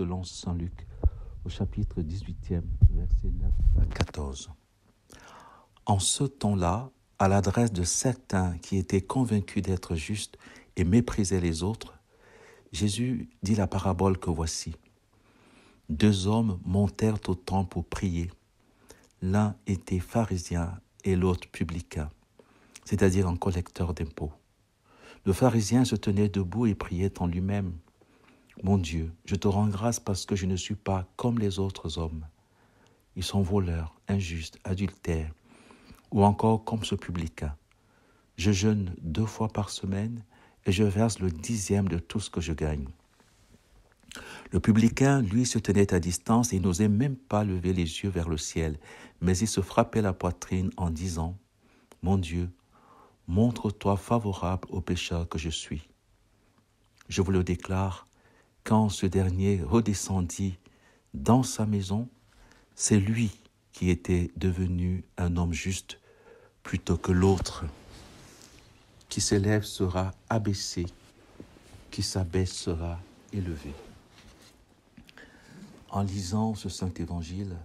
selon saint Luc, au chapitre 18e, versets 9 à 14. En ce temps-là, à l'adresse de certains qui étaient convaincus d'être justes et méprisaient les autres, Jésus dit la parabole que voici. 2 hommes montèrent au temple pour prier. L'un était pharisien et l'autre publicain, c'est-à-dire un collecteur d'impôts. Le pharisien se tenait debout et priait en lui-même. « Mon Dieu, je te rends grâce parce que je ne suis pas comme les autres hommes. Ils sont voleurs, injustes, adultères, ou encore comme ce publicain. Je jeûne 2 fois par semaine et je verse le 10e de tout ce que je gagne. » Le publicain, lui, se tenait à distance et n'osait même pas lever les yeux vers le ciel, mais il se frappait la poitrine en disant « Mon Dieu, montre-toi favorable au pécheur que je suis. » Je vous le déclare, quand ce dernier redescendit dans sa maison, c'est lui qui était devenu un homme juste plutôt que l'autre. Qui s'élève sera abaissé, qui s'abaisse sera élevé. En lisant ce saint évangile,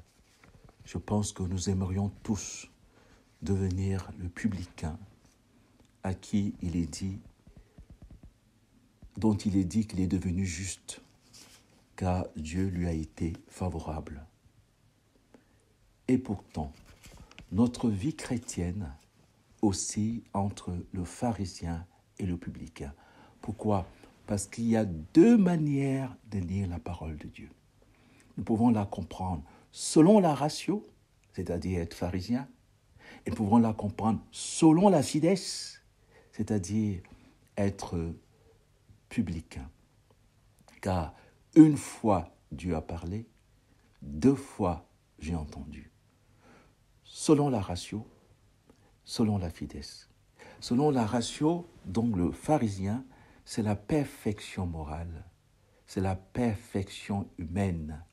je pense que nous aimerions tous devenir le publicain à qui dont il est dit qu'il est devenu juste, car Dieu lui a été favorable. Et pourtant, notre vie chrétienne oscille entre le pharisien et le publicain. Pourquoi ? Parce qu'il y a 2 manières de lire la parole de Dieu. Nous pouvons la comprendre selon la ratio, c'est-à-dire être pharisien, et nous pouvons la comprendre selon la fidèse, c'est-à-dire être publicain. Car 1 fois Dieu a parlé, 2 fois j'ai entendu. Selon la ratio, selon la fidèse. Selon la ratio, donc le pharisien, c'est la perfection morale, c'est la perfection humaine,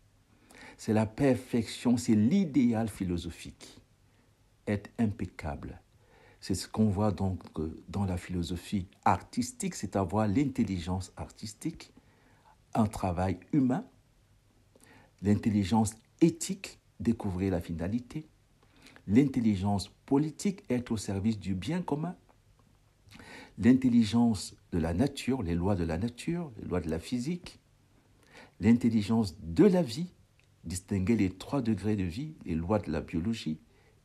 c'est la perfection, c'est l'idéal philosophique. Être impeccable. C'est ce qu'on voit donc dans la philosophie artistique, c'est avoir l'intelligence artistique, un travail humain, l'intelligence éthique, découvrir la finalité, l'intelligence politique, être au service du bien commun, l'intelligence de la nature, les lois de la nature, les lois de la physique, l'intelligence de la vie, distinguer les 3 degrés de vie, les lois de la biologie,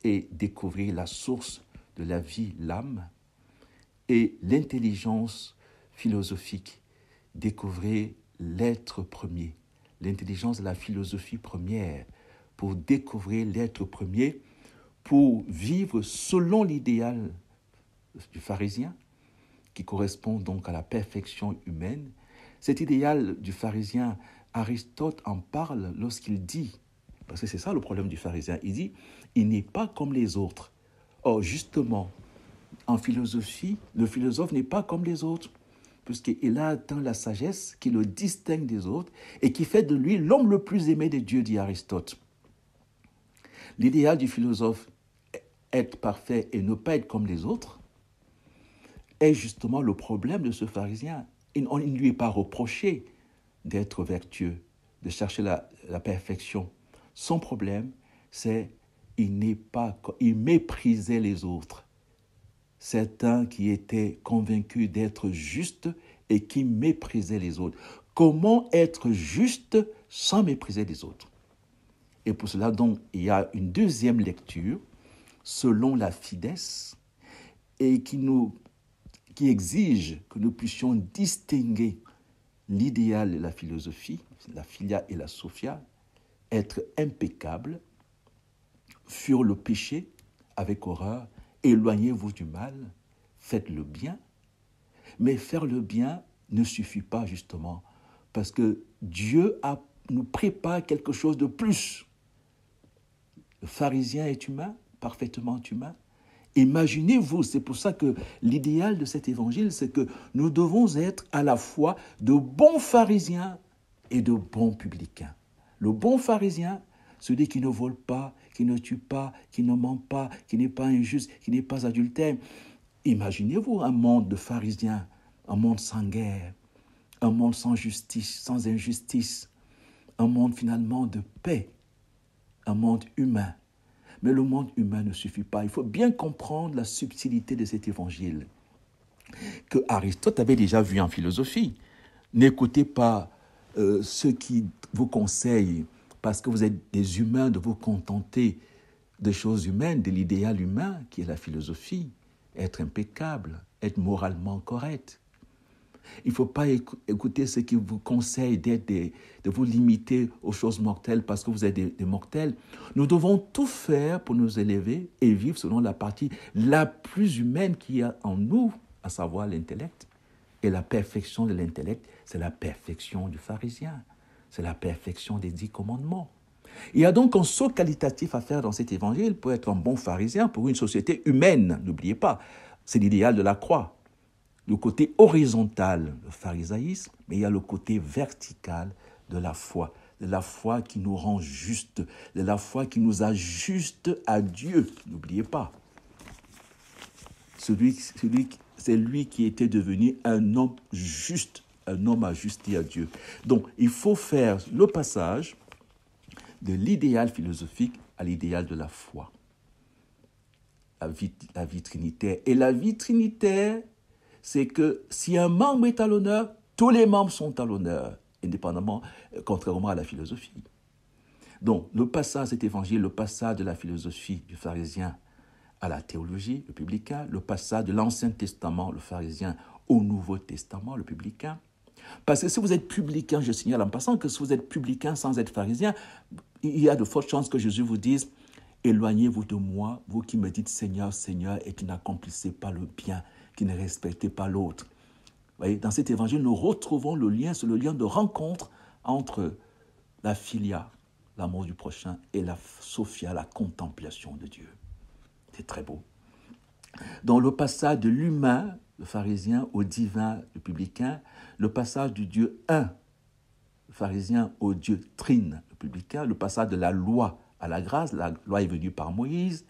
et découvrir la source de la vie, l'âme, et l'intelligence philosophique, découvrir l'être premier, l'intelligence de la philosophie première, pour découvrir l'être premier, pour vivre selon l'idéal du pharisien, qui correspond donc à la perfection humaine. Cet idéal du pharisien, Aristote en parle lorsqu'il dit, parce que c'est ça le problème du pharisien, il dit, il n'est pas comme les autres. Or, justement, en philosophie, le philosophe n'est pas comme les autres, puisqu'il a atteint la sagesse qui le distingue des autres et qui fait de lui l'homme le plus aimé des dieux, dit Aristote. L'idéal du philosophe, être parfait et ne pas être comme les autres, est justement le problème de ce pharisien. Il ne lui est pas reproché d'être vertueux, de chercher la perfection. Son problème, c'est il méprisait les autres. Certains qui étaient convaincus d'être justes et qui méprisaient les autres. Comment être juste sans mépriser les autres ? Et pour cela, donc, il y a une 2e lecture, selon la fidèse, et qui exige que nous puissions distinguer l'idéal et la philosophie, la philia et la sophia, être impeccable, fuir le péché avec horreur, éloignez-vous du mal, faites le bien. Mais faire le bien ne suffit pas justement, parce que Dieu nous prépare quelque chose de plus. Le pharisien est humain, parfaitement humain. Imaginez-vous, c'est pour ça que l'idéal de cet évangile, c'est que nous devons être à la fois de bons pharisiens et de bons publicains. Le bon pharisien, celui qui ne vole pas, qui ne tue pas, qui ne ment pas, qui n'est pas injuste, qui n'est pas adultère. Imaginez-vous un monde de pharisiens, un monde sans guerre, un monde sans justice, sans injustice, un monde finalement de paix, un monde humain. Mais le monde humain ne suffit pas. Il faut bien comprendre la subtilité de cet évangile que Aristote avait déjà vu en philosophie. N'écoutez pas ceux qui vous conseillent, parce que vous êtes des humains, de vous contenter des choses humaines, de l'idéal humain qui est la philosophie, être impeccable, être moralement correct. Il ne faut pas écouter ceux qui vous conseillent de vous limiter aux choses mortelles parce que vous êtes des mortels. Nous devons tout faire pour nous élever et vivre selon la partie la plus humaine qu'il y a en nous, à savoir l'intellect. Et la perfection de l'intellect, c'est la perfection du pharisien. C'est la perfection des 10 commandements. Il y a donc un saut qualitatif à faire dans cet évangile pour être un bon pharisien, pour une société humaine. N'oubliez pas, c'est l'idéal de la croix. Le côté horizontal, le pharisaïsme, mais il y a le côté vertical de la foi qui nous rend justes, de la foi qui nous ajuste à Dieu. N'oubliez pas, c'est lui qui était devenu un homme juste, un homme ajusté à Dieu. Donc, il faut faire le passage de l'idéal philosophique à l'idéal de la foi. La vie trinitaire. Et la vie trinitaire, c'est que si un membre est à l'honneur, tous les membres sont à l'honneur, indépendamment, contrairement à la philosophie. Donc, le passage de cet évangile, le passage de la philosophie du pharisien à la théologie, le publicain, le passage de l'Ancien Testament, le pharisien, au Nouveau Testament, le publicain. Parce que si vous êtes publicain, je signale en passant que si vous êtes publicain sans être pharisien, il y a de fortes chances que Jésus vous dise « Éloignez-vous de moi, vous qui me dites Seigneur, Seigneur, et qui n'accomplissez pas le bien, qui ne respectez pas l'autre. » Voyez, dans cet évangile, nous retrouvons le lien, c'est le lien de rencontre entre la philia, l'amour du prochain, et la sophia, la contemplation de Dieu. C'est très beau. Dans le passage de l'humain, le pharisien, au divin, le publicain, le passage du Dieu un, le pharisien, au Dieu trine, le publicain, le passage de la loi à la grâce, la loi est venue par Moïse,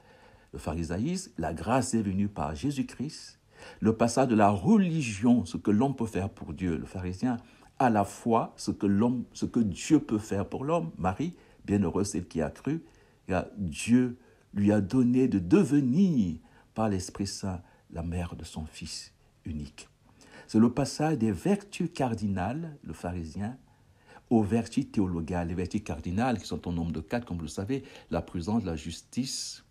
le pharisaïsme, la grâce est venue par Jésus-Christ, le passage de la religion, ce que l'homme peut faire pour Dieu, le pharisien, à la foi, ce que Dieu peut faire pour l'homme, Marie, bienheureuse celle qui a cru, Dieu lui a donné de devenir par l'Esprit Saint la mère de son Fils unique. C'est le passage des vertus cardinales, le pharisien, aux vertus théologales. Les vertus cardinales, qui sont au nombre de 4, comme vous le savez, la prudence, la justice,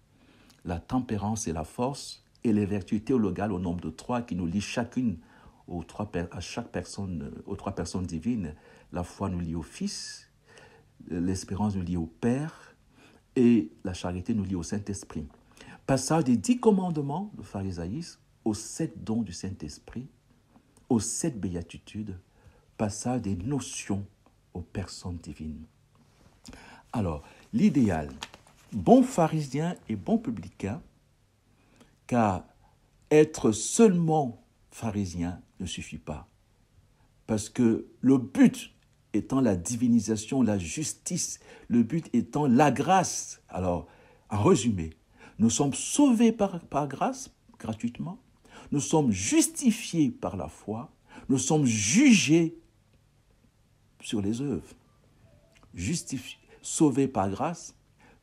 la tempérance et la force, et les vertus théologales au nombre de 3, qui nous lient chacune aux 3 personnes divines. La foi nous lie au Fils, l'espérance nous lie au Père, et la charité nous lie au Saint-Esprit. Passage des 10 commandements, le pharisaïsme, aux 7 dons du Saint-Esprit, aux 7 béatitudes, passage des notions aux personnes divines. Alors, l'idéal, bon pharisien et bon publicain, car être seulement pharisien ne suffit pas. Parce que le but étant la divinisation, la justice, le but étant la grâce. Alors, en résumé, nous sommes sauvés par grâce, gratuitement. Nous sommes justifiés par la foi. Nous sommes jugés sur les œuvres. Sauvés par grâce,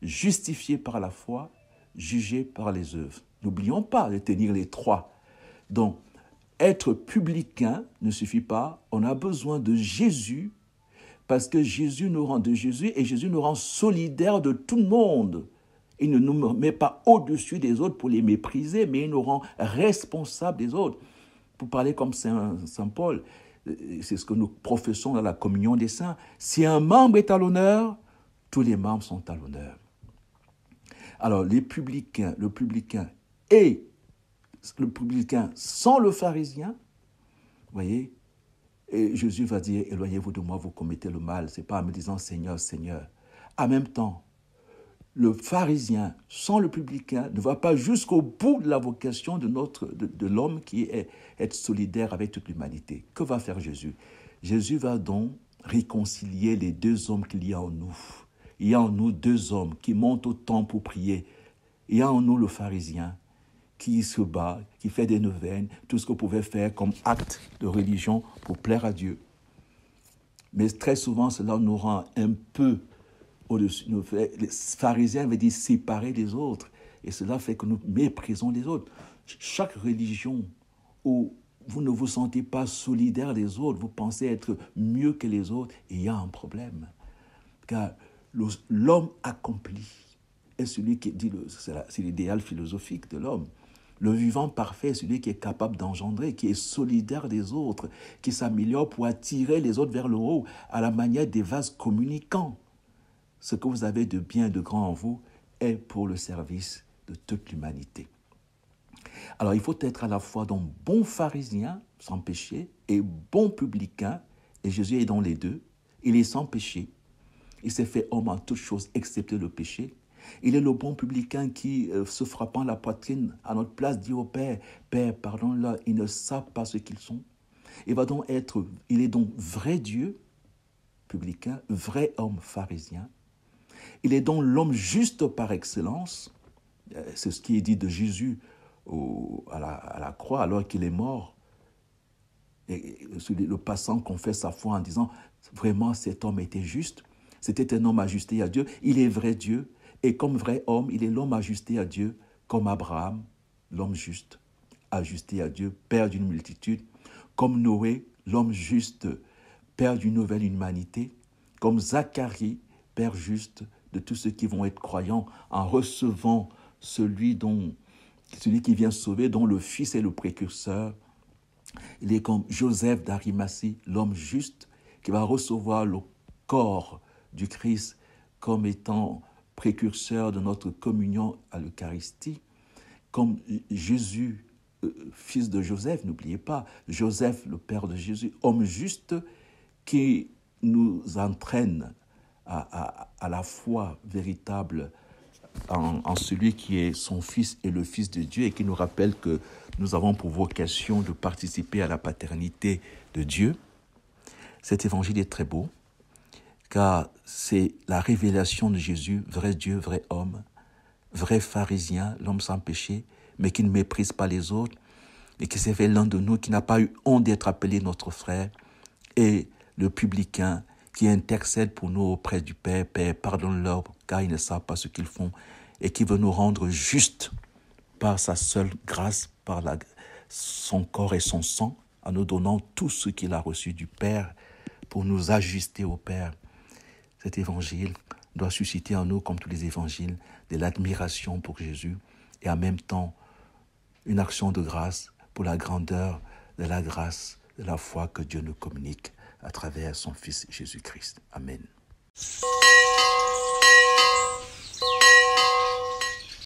justifiés par la foi, jugés par les œuvres. N'oublions pas de tenir les 3. Donc, être publicain ne suffit pas. On a besoin de Jésus, parce que Jésus nous rend solidaires de tout le monde. Il ne nous met pas au-dessus des autres pour les mépriser, mais il nous rend responsables des autres. Pour parler comme Saint Paul, c'est ce que nous professons dans la communion des saints. Si un membre est à l'honneur, tous les membres sont à l'honneur. Alors, le publicain sans le pharisien, vous voyez, et Jésus va dire, éloignez-vous de moi, vous commettez le mal. Ce n'est pas en me disant Seigneur, Seigneur. En même temps, le pharisien sans le publicain ne va pas jusqu'au bout de la vocation de l'homme qui est être solidaire avec toute l'humanité. Que va faire Jésus? Jésus va donc réconcilier les 2 hommes qu'il y a en nous. Il y a en nous 2 hommes qui montent au temple pour prier. Il y a en nous le pharisien qui se bat, qui fait des neuvaines, tout ce qu'on pouvait faire comme acte de religion pour plaire à Dieu. Mais très souvent, cela nous rend un peu au-dessus. Les pharisiens veulent dire séparer les autres. Et cela fait que nous méprisons les autres. Chaque religion où vous ne vous sentez pas solidaire des autres, vous pensez être mieux que les autres, il y a un problème. Car l'homme accompli est celui qui dit, c'est l'idéal philosophique de l'homme. Le vivant parfait est celui qui est capable d'engendrer, qui est solidaire des autres, qui s'améliore pour attirer les autres vers le haut, à la manière des vases communicants. Ce que vous avez de bien et de grand en vous est pour le service de toute l'humanité. Alors, il faut être à la fois donc bon pharisien, sans péché, et bon publicain, et Jésus est dans les deux. Il est sans péché. Il s'est fait homme en toutes choses, excepté le péché. Il est le bon publicain qui, se frappant la poitrine à notre place, dit au Père, « Père, pardonne-leur, ils ne savent pas ce qu'ils sont. » Il est donc vrai Dieu, publicain, vrai homme pharisien. Il est donc l'homme juste par excellence. C'est ce qui est dit de Jésus à la croix alors qu'il est mort. Et le passant confesse sa foi en disant « Vraiment, cet homme était juste. C'était un homme ajusté à Dieu. Il est vrai Dieu. Et comme vrai homme, il est l'homme ajusté à Dieu, comme Abraham, l'homme juste, ajusté à Dieu, père d'une multitude. Comme Noé, l'homme juste, père d'une nouvelle humanité. Comme Zacharie, père juste de tous ceux qui vont être croyants en recevant celui qui vient sauver, dont le Fils est le précurseur. Il est comme Joseph d'Arimathie, l'homme juste, qui va recevoir le corps du Christ comme étant précurseur de notre communion à l'Eucharistie. Comme Jésus, fils de Joseph, n'oubliez pas, Joseph, le père de Jésus, homme juste, qui nous entraîne à la foi véritable en celui qui est son Fils et le Fils de Dieu, et qui nous rappelle que nous avons pour vocation de participer à la paternité de Dieu. Cet évangile est très beau, car c'est la révélation de Jésus, vrai Dieu, vrai homme, vrai pharisien, l'homme sans péché, mais qui ne méprise pas les autres, et qui s'est fait l'un de nous, qui n'a pas eu honte d'être appelé notre frère, et le publicain qui intercède pour nous auprès du Père. Père, pardonne-leur, car ils ne savent pas ce qu'ils font, et qui veut nous rendre justes par sa seule grâce, par son corps et son sang, en nous donnant tout ce qu'il a reçu du Père pour nous ajuster au Père. Cet évangile doit susciter en nous, comme tous les évangiles, de l'admiration pour Jésus et en même temps une action de grâce pour la grandeur de la grâce, de la foi que Dieu nous communique à travers son Fils Jésus-Christ. Amen.